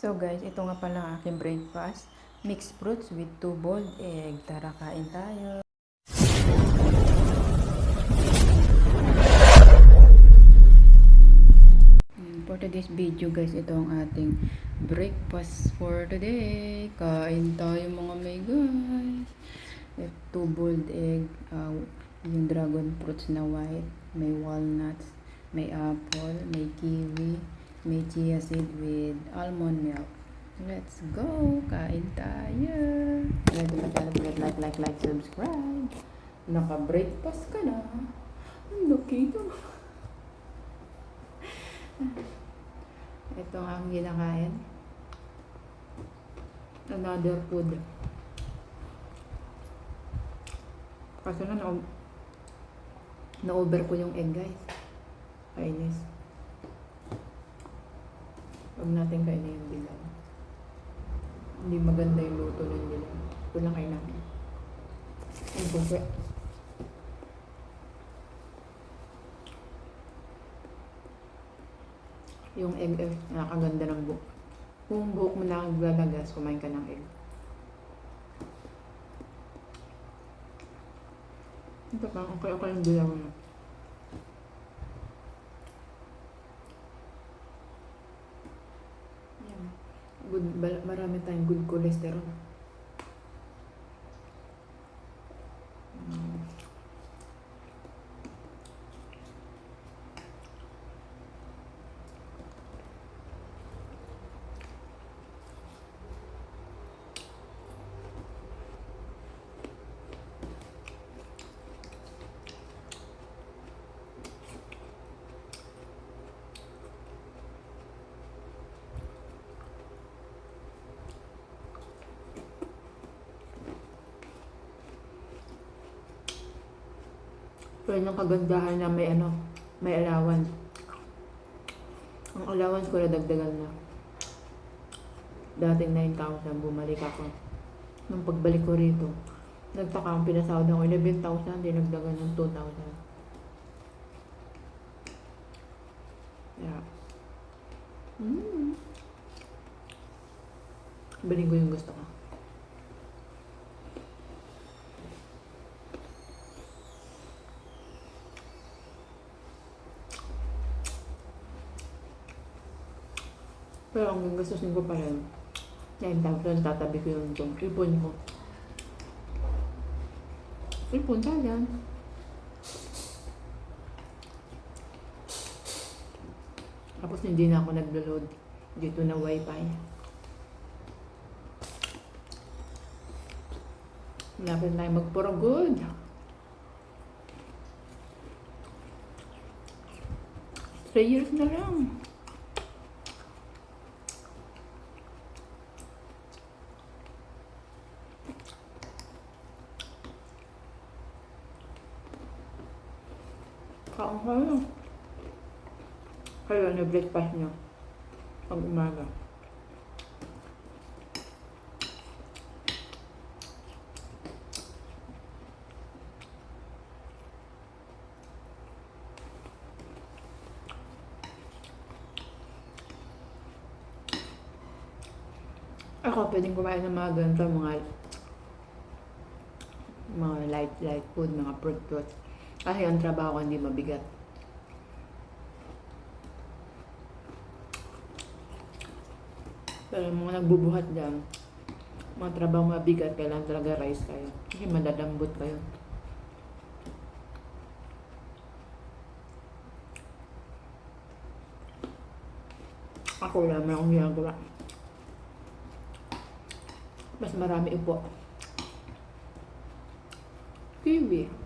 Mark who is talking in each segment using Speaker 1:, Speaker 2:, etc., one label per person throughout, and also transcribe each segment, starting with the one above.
Speaker 1: So guys, ito nga pala ang aking breakfast. Mixed fruits with 2 boiled egg. Tara, kain tayo. For today's video guys, ito ang ating breakfast for today. Kain tayo mga may guys. 2 boiled egg. Yung dragon fruits na white. May walnuts. May apple. May kiwi. May chia seed with almond milk. Let's go! Kain tayo! Like, subscribe! Naka-breakfast ka na. Ang laki ito. Ito ang aking ginakain. Another food. Kaso na-over ko yung egg guys. Kainis. Huwag natin kainin yung dilaw. Hindi maganda yung luto ng dilaw. Ito lang kain namin. Ang buke. Yung egg, nakakaganda ng buhok. Kung buhok mo na naglalagas, kumain ka ng egg. Ito pa, okay yung dilaw na. Good, marami tayong good cholesterol. So, yun yung kagandahan na may allowance. Ang allowance ko na dagdagan na. Dating 9,000, bumalik ako. Nung pagbalik ko rito, nagtaka ang pinasahod ako 11,000, dinagdagan ng 2,000. Yeah. Balik ko yung gusto ko. Pero ang gastusin ko pa rin, 9,000, tatabi ko yung ipon ko. Ipon ka dyan. Tapos hindi na ako naglo-load dito na wifi. Malapit na tayo mag-for good. 3 years na lang. Kaon kayo. Kayo na breakfast nyo. Pag umaga. Ako pwedeng kumain ng mga ganito, mga light food, mga fruit. Kasi ang trabaho ko hindi mabigat. Pero mga nagbubuhat dyan, mga trabaho mabigat, kailangan talaga rice kayo. Kasi madadambot kayo. Ako wala naman akong ginagawa. Mas marami upo. Kiwi.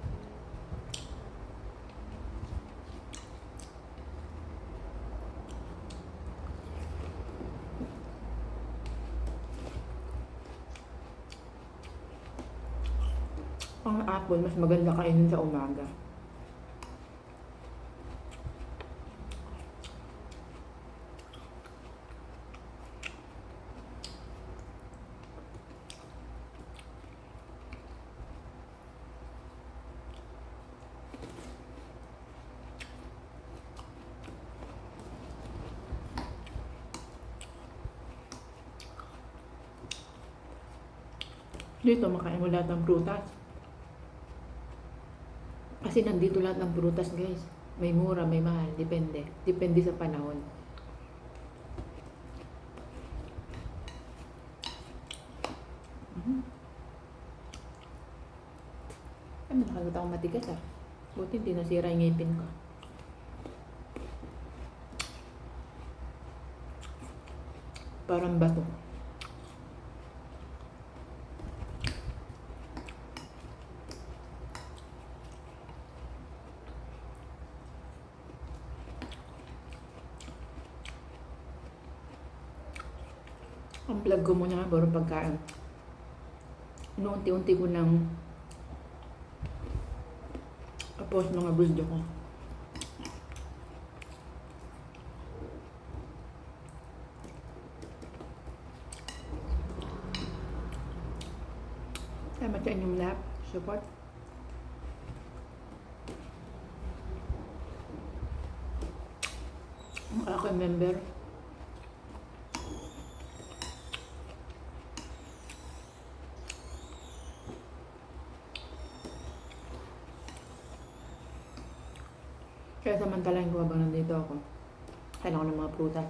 Speaker 1: Ang apple, mas maganda kainin sa umaga. Dito, makain mo lahat ng prutas. Kasi nandito lahat ng prutas, guys. May mura, may mahal. Depende. Depende sa panahon. Ay, nakalimutan akong matigas ah. Buti hindi nasira yung ngipin ko. Parang bato. Ang vlog ko muna nga, puro pagkain. Inuunti-unti ko nang post mga video ko. Salamat sa inyong lahat. Support. Ang aking member. Kaya samantalahin ko habang nandito ako. Kailangan ko ng mga prutas.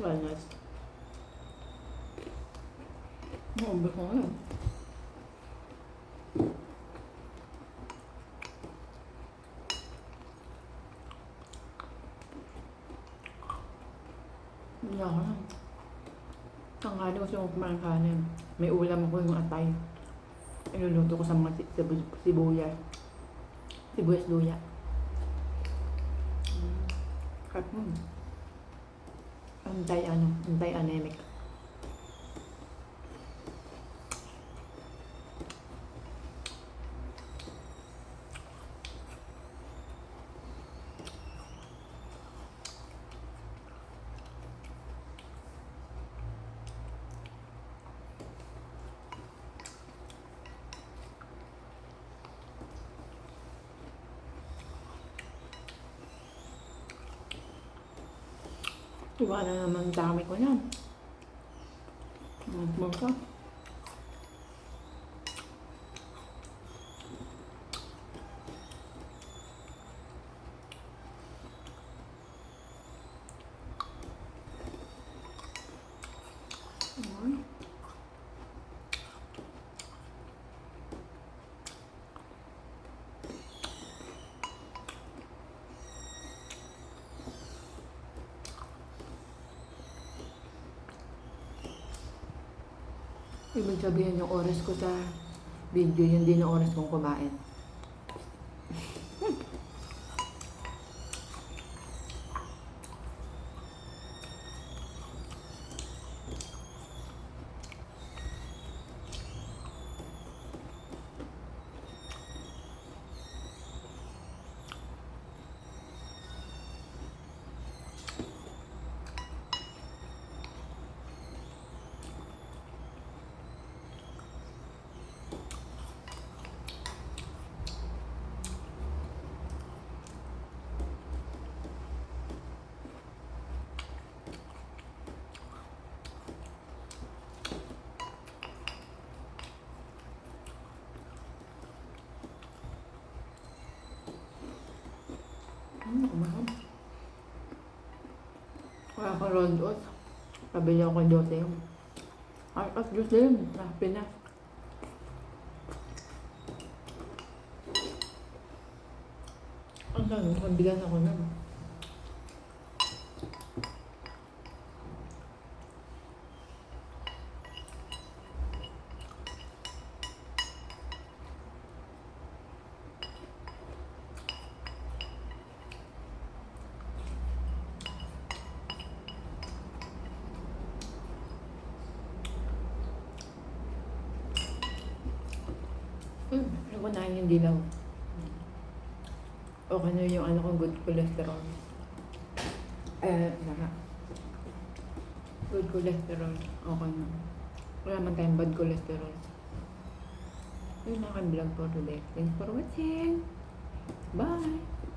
Speaker 1: Walnuts. Maubos ko ngayon. Hindi ako na. Tanghali gusto ko kumain kanin. May ulam ako yung atay. Iluluto ko sa mga sibuyas. Sibuyas luya. Kat mo. Anti-anemic. Iba na naman dami ko yan. Magka. Ibig sabihin yung oras ko sa video, yun din yung oras kong kumain. Mahal. Kaya ko rolled oats. Pabili ako kay Dose yung. Ay, at Diyos din. Pinas. Ang dami. Mabigan ako nun. kunahin yung dilaw. Okay na yung ano ko, good cholesterol. Naka. Good cholesterol. Okay na. Wala man tayong bad cholesterol. Yun na aking vlog for today. Thanks for watching. Bye!